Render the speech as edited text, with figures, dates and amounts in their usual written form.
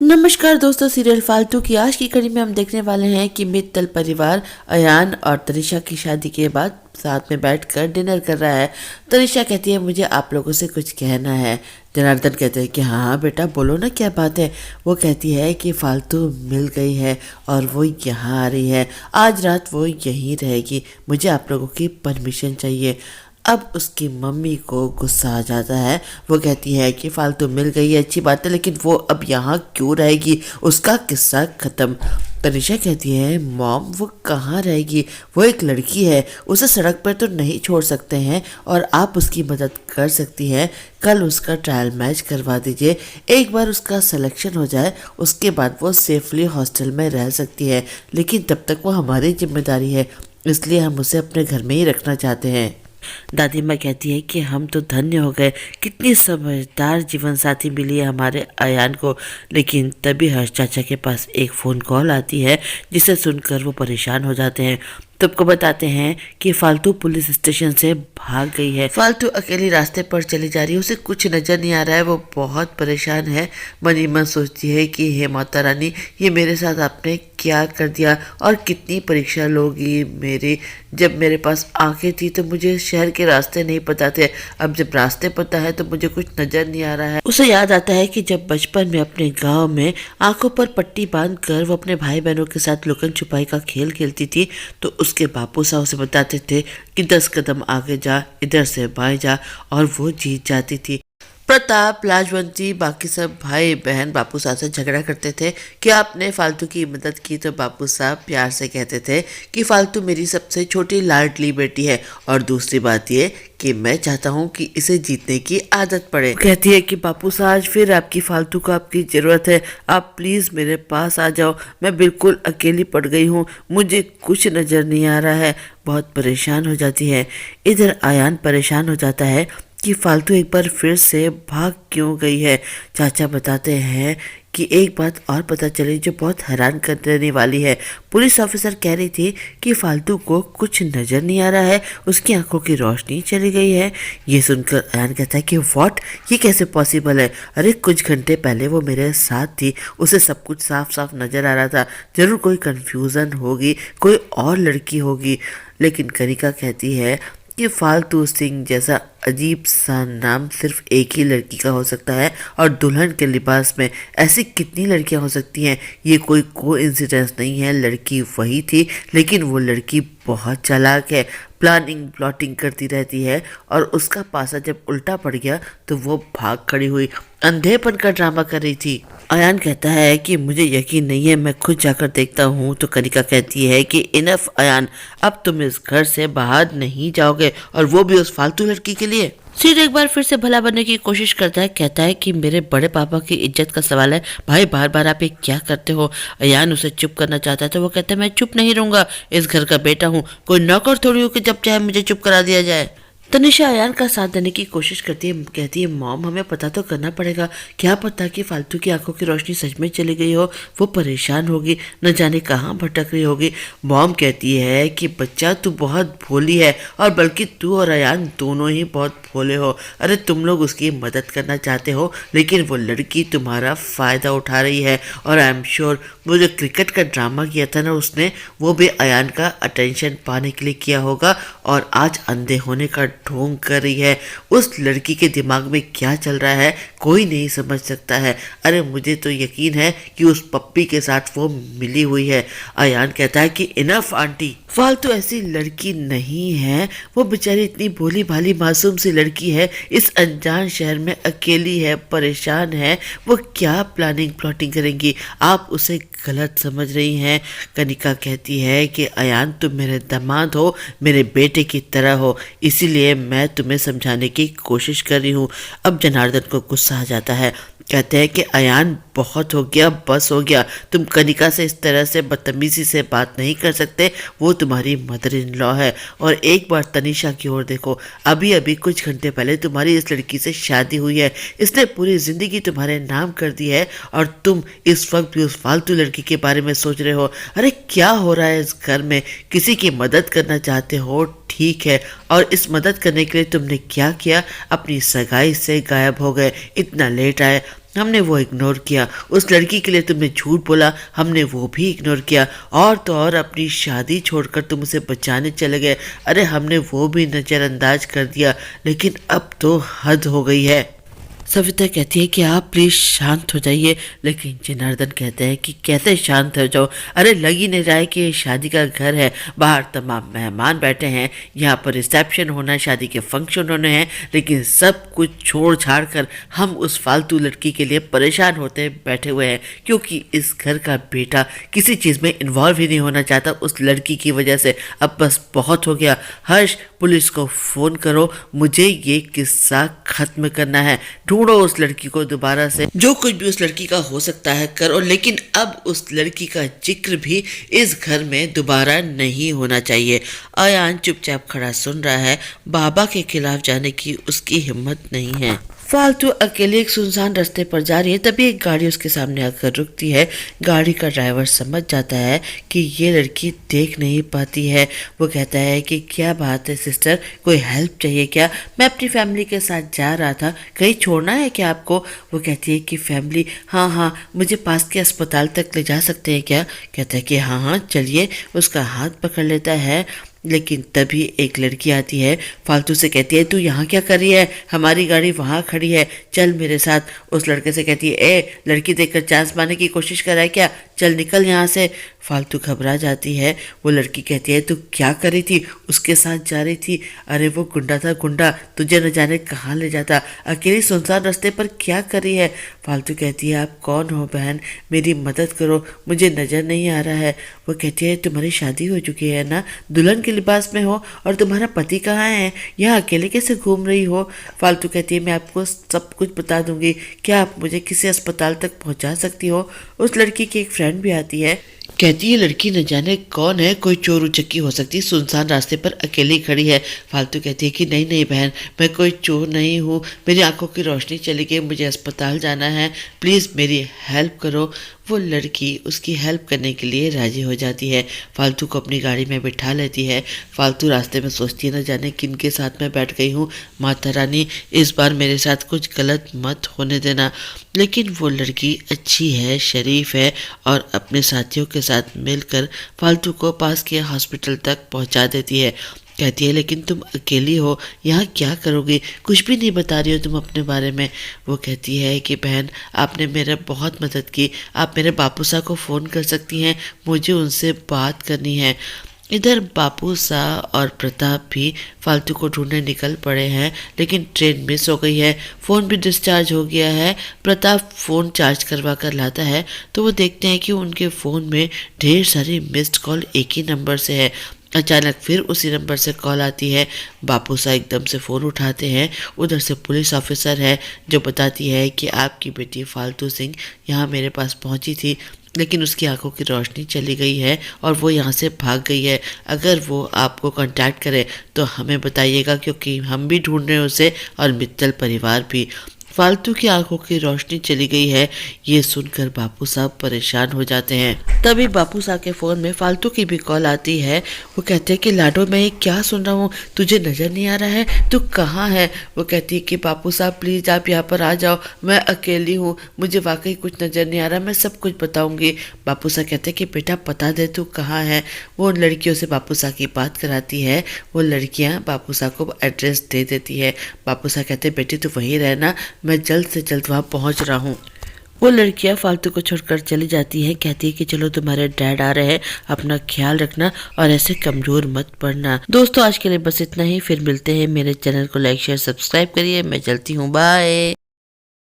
नमस्कार दोस्तों, सीरियल फालतू की आज की कड़ी में हम देखने वाले हैं कि मित्तल परिवार अयान और तनिषा की शादी के बाद साथ में बैठकर डिनर कर रहा है। तनिषा कहती है मुझे आप लोगों से कुछ कहना है। जनार्दन कहते हैं कि हाँ हाँ बेटा बोलो ना, क्या बात है। वो कहती है कि फालतू मिल गई है और वो यहाँ आ रही है, आज रात वो यहीं रहेगी, मुझे आप लोगों की परमिशन चाहिए। अब उसकी मम्मी को गुस्सा आ जाता है। वो कहती है कि फालतू मिल गई है अच्छी बात है, लेकिन वो अब यहाँ क्यों रहेगी, उसका किस्सा ख़त्म। तनिषा कहती है मॉम वो कहाँ रहेगी, वो एक लड़की है, उसे सड़क पर तो नहीं छोड़ सकते हैं और आप उसकी मदद कर सकती हैं। कल उसका ट्रायल मैच करवा दीजिए, एक बार उसका सिलेक्शन हो जाए उसके बाद वो सेफली हॉस्टल में रह सकती है, लेकिन तब तक वो हमारी जिम्मेदारी है, इसलिए हम उसे अपने घर में ही रखना चाहते हैं। दादी माँ कहती है कि हम तो धन्य हो गए, कितनी समझदार जीवन साथी मिली है हमारे अयान को। लेकिन तभी हर्ष चाचा के पास एक फ़ोन कॉल आती है जिसे सुनकर वो परेशान हो जाते हैं। सबको बताते हैं कि फालतू पुलिस स्टेशन से भाग गई है। फालतू अकेली रास्ते पर चली जा रही है, उसे कुछ नजर नहीं आ रहा है, वो बहुत परेशान है। मन ही मन सोचती है कि हे माता रानी, ये मेरे साथ आपने क्या कर दिया और कितनी परीक्षा लोगी मेरी। जब मेरे पास आंखें थी तो मुझे शहर के रास्ते नहीं पता थे, अब जब रास्ते पता है तो मुझे कुछ नजर नहीं आ रहा है। उसे याद आता है कि जब बचपन में अपने गाँव में आंखों पर पट्टी बांध कर वो अपने भाई बहनों के साथ लुकन छुपाई का खेल खेलती थी, तो उसके बापू साहब उसे बताते थे कि 10 कदम आगे जा, इधर से बाएं जा, और वो जीत जाती थी। प्रताप, लाजवंती, बाकी सब भाई बहन बापू साहब से झगड़ा करते थे कि आपने फालतू की मदद की, तो बापू साहब प्यार से कहते थे कि फालतू मेरी सबसे छोटी लाडली बेटी है, और दूसरी बात ये कि मैं चाहता हूँ कि इसे जीतने की आदत पड़े। कहती है कि बापू साहब फिर आपकी फालतू को आपकी ज़रूरत है, आप प्लीज़ मेरे पास आ जाओ, मैं बिल्कुल अकेली पड़ गई हूँ, मुझे कुछ नज़र नहीं आ रहा है। बहुत परेशान हो जाती है। इधर आयान परेशान हो जाता है कि फालतू एक बार फिर से भाग क्यों गई है। चाचा बताते हैं कि एक बात और पता चली जो बहुत हैरान कर देने वाली है। पुलिस ऑफिसर कह रही थी कि फालतू को कुछ नज़र नहीं आ रहा है, उसकी आंखों की रोशनी चली गई है। ये सुनकर अयान कहता है कि व्हाट, ये कैसे पॉसिबल है। अरे कुछ घंटे पहले वो मेरे साथ थी, उसे सब कुछ साफ साफ नज़र आ रहा था, ज़रूर कोई कन्फ्यूज़न होगी, कोई और लड़की होगी। लेकिन कनिका कहती है कि फालतू सिंह जैसा अजीब सा नाम सिर्फ एक ही लड़की का हो सकता है, और दुल्हन के लिबास में ऐसी कितनी लड़कियां हो सकती हैं, ये कोई कोइंसिडेंस नहीं है। लड़की वही थी, लेकिन वो लड़की बहुत चालाक है, प्लानिंग प्लॉटिंग करती रहती है, और उसका पासा जब उल्टा पड़ गया तो वो भाग खड़ी हुई, अंधेपन का ड्रामा कर रही थी। अयान कहता है कि मुझे यकीन नहीं है, मैं खुद जाकर देखता हूँ। तो कनिका कहती है कि इनफ अयान, अब तुम इस घर से बाहर नहीं जाओगे, और वो भी उस फालतू लड़की के लिए। सिर एक बार फिर से भला बनने की कोशिश करता है, कहता है कि मेरे बड़े पापा की इज्जत का सवाल है भाई, बार बार आप ये क्या करते हो। अयान उसे चुप करना चाहता है तो वो कहता है मैं चुप नहीं रहूंगा, इस घर का बेटा हूँ, कोई नौकर थोड़ी हो कि जब चाहे मुझे चुप करा दिया जाए। तनिषा अयान का साथ देने की कोशिश करती है, कहती है मॉम हमें पता तो करना पड़ेगा, क्या पता कि फालतू की आंखों की रोशनी सच में चली गई हो, वो परेशान होगी, न जाने कहाँ भटक रही होगी। मॉम कहती है कि बच्चा तू बहुत भोली है, और बल्कि तू और अयान दोनों ही बहुत भोले हो। अरे तुम लोग उसकी मदद करना चाहते हो, लेकिन वो लड़की तुम्हारा फ़ायदा उठा रही है, और आई एम श्योर वो जो क्रिकेट का ड्रामा किया था ना उसने, वो भी अयान का अटेंशन पाने के लिए किया होगा, और आज अंधे होने का ढोंग कर रही है। उस लड़की के दिमाग में क्या चल रहा है कोई नहीं समझ सकता है। अरे मुझे तो यकीन है कि उस पप्पी के साथ वो मिली हुई है। अयान कहता है कि इनफ आंटी, फालतू ऐसी लड़की नहीं है, वो बेचारी इतनी भोली भाली मासूम सी लड़की है, इस अनजान शहर में अकेली है, परेशान है, वो क्या प्लानिंग प्लॉटिंग करेंगी, आप उसे गलत समझ रही हैं। कनिका कहती है कि अयान तुम मेरे दामाद हो, मेरे बेटे की तरह हो, इसीलिए मैं तुम्हें समझाने की कोशिश कर रही हूँ। अब जनार्दन को गुस्सा आ जाता है, कहते हैं कि अयान बहुत हो गया, बस हो गया, तुम कनिका से इस तरह से बदतमीजी से बात नहीं कर सकते, वो तुम्हारी मदर इन लॉ है। और एक बार तनिषा की ओर देखो, अभी अभी कुछ घंटे पहले तुम्हारी इस लड़की से शादी हुई है, इसने पूरी ज़िंदगी तुम्हारे नाम कर दी है, और तुम इस वक्त भी उस फालतू लड़की के बारे में सोच रहे हो। अरे क्या हो रहा है इस घर में, किसी की मदद करना चाहते हो ठीक है, और इस मदद करने के लिए तुमने क्या किया, अपनी सगाई से गायब हो गए, इतना लेट आए। हमने वो इग्नोर किया। उस लड़की के लिए तुमने झूठ बोला, हमने वो भी इग्नोर किया। और तो और अपनी शादी छोड़कर तुम उसे बचाने चले गए, अरे हमने वो भी नज़रअंदाज कर दिया। लेकिन अब तो हद हो गई है। सविता कहती है कि आप प्लीज़ शांत हो जाइए, लेकिन जनार्दन कहते हैं कि कैसे शांत हो जाओ, अरे लग ही नहीं रहा है कि शादी का घर है, बाहर तमाम मेहमान बैठे हैं, यहाँ पर रिसेप्शन होना है, शादी के फंक्शन होने हैं, लेकिन सब कुछ छोड़ छाड़ कर हम उस फालतू लड़की के लिए परेशान होते बैठे हुए हैं, क्योंकि इस घर का बेटा किसी चीज़ में इन्वॉल्व ही नहीं होना चाहता उस लड़की की वजह से। अब बस बहुत हो गया। हर्ष, पुलिस को फ़ोन करो, मुझे ये किस्सा ख़त्म करना है। ढूंढो उस लड़की को दोबारा से, जो कुछ भी उस लड़की का हो सकता है करो, लेकिन अब उस लड़की का जिक्र भी इस घर में दोबारा नहीं होना चाहिए। अयान चुपचाप खड़ा सुन रहा है। बाबा के खिलाफ जाने की उसकी हिम्मत नहीं है। फालतू अकेले एक सुनसान रास्ते पर जा रही है, तभी एक गाड़ी उसके सामने आकर रुकती है। गाड़ी का ड्राइवर समझ जाता है कि ये लड़की देख नहीं पाती है। वो कहता है कि क्या बात है सिस्टर, कोई हेल्प चाहिए क्या? मैं अपनी फैमिली के साथ जा रहा था, कहीं छोड़ना है क्या आपको? वो कहती है कि फैमिली, हाँ हाँ, मुझे पास के अस्पताल तक ले जा सकते हैं क्या? कहता है कि हाँ हाँ चलिए। उसका हाथ पकड़ लेता है, लेकिन तभी एक लड़की आती है, फालतू से कहती है तू यहाँ क्या कर रही है, हमारी गाड़ी वहाँ खड़ी है, चल मेरे साथ। उस लड़के से कहती है ए, लड़की देखकर चांस पाने की कोशिश कर रहा है क्या, चल निकल यहाँ से। फालतू घबरा जाती है। वो लड़की कहती है तू क्या कर रही थी, उसके साथ जा रही थी? अरे वो गुंडा था गुंडा, तुझे न जाने कहाँ ले जाता, अकेली सुनसान रास्ते पर क्या कर रही है? फालतू कहती है आप कौन हो बहन, मेरी मदद करो, मुझे नज़र नहीं आ रहा है। वो कहती है तुम्हारी शादी हो चुकी है ना, दुल्हन के लिबास में हो, और तुम्हारा पति कहाँ है, यहाँ अकेले कैसे घूम रही हो? फालतू कहती है मैं आपको सब कुछ बता दूंगी, क्या आप मुझे किसी अस्पताल तक पहुँचा सकती हो? उस लड़की की एक फ्रेंड भी आती है, कहती है लड़की न जाने कौन है, कोई चोर उचक्की हो सकती है, सुनसान रास्ते पर अकेली खड़ी है। फालतू कहती है कि नहीं नहीं बहन, मैं कोई चोर नहीं हूँ, मेरी आंखों की रोशनी चली गई, मुझे अस्पताल जाना है, प्लीज़ मेरी हेल्प करो। वो लड़की उसकी हेल्प करने के लिए राजी हो जाती है, फालतू को अपनी गाड़ी में बिठा लेती है। फालतू रास्ते में सोचती है न जाने किन के साथ मैं बैठ गई हूँ, माता रानी इस बार मेरे साथ कुछ गलत मत होने देना। लेकिन वो लड़की अच्छी है, शरीफ है, और अपने साथियों के साथ मिलकर फालतू को पास के हॉस्पिटल तक पहुंचा देती है। कहती है लेकिन तुम अकेली हो, यहाँ क्या करोगी, कुछ भी नहीं बता रही हो तुम अपने बारे में। वो कहती है कि बहन आपने मेरा बहुत मदद की, आप मेरे बापू साहब को फ़ोन कर सकती हैं, मुझे उनसे बात करनी है। इधर बापू साह और प्रताप भी फालतू को ढूंढने निकल पड़े हैं, लेकिन ट्रेन मिस हो गई है, फ़ोन भी डिस्चार्ज हो गया है। प्रताप फ़ोन चार्ज करवा कर लाता है तो वो देखते हैं कि उनके फ़ोन में ढेर सारी मिस्ड कॉल एक ही नंबर से है। अचानक फिर उसी नंबर से कॉल आती है। बापू साहब एकदम से फ़ोन उठाते हैं। उधर से पुलिस ऑफिसर है जो बताती है कि आपकी बेटी फालतू सिंह यहाँ मेरे पास पहुँची थी, लेकिन उसकी आंखों की रोशनी चली गई है और वो यहाँ से भाग गई है। अगर वो आपको कांटेक्ट करे तो हमें बताइएगा, क्योंकि हम भी ढूंढ रहे हैं उसे और मित्तल परिवार भी। फालतू की आंखों की रोशनी चली गई है, ये सुनकर बापू साहब परेशान हो जाते हैं। तभी बापू साहब के फ़ोन में फालतू की भी कॉल आती है। वो कहते हैं कि लाडो मैं ये क्या सुन रहा हूँ, तुझे नज़र नहीं आ रहा है, तू कहाँ है? वो कहती है कि बापू साहब प्लीज़ आप यहाँ पर आ जाओ, मैं अकेली हूँ, मुझे वाकई कुछ नज़र नहीं आ रहा, मैं सब कुछ बताऊँगी। बापू साहब कहते हैं कि बेटा पता दे तू कहाँ है। वो उन लड़कियों से बापू साहब की बात कराती है। वो लड़कियाँ बापू साहब को एड्रेस दे देती है। बापू साहब कहते हैं बेटी तू वहीं रहना, मैं जल्द से जल्द वहाँ पहुँच रहा हूँ। वो लड़कियाँ फालतू को छोड़कर चली जाती हैं, कहती है कि चलो तुम्हारे डैड आ रहे हैं, अपना ख्याल रखना और ऐसे कमज़ोर मत पड़ना। दोस्तों आज के लिए बस इतना ही, फिर मिलते हैं। मेरे चैनल को लाइक शेयर सब्सक्राइब करिए। मैं चलती हूँ, बाय।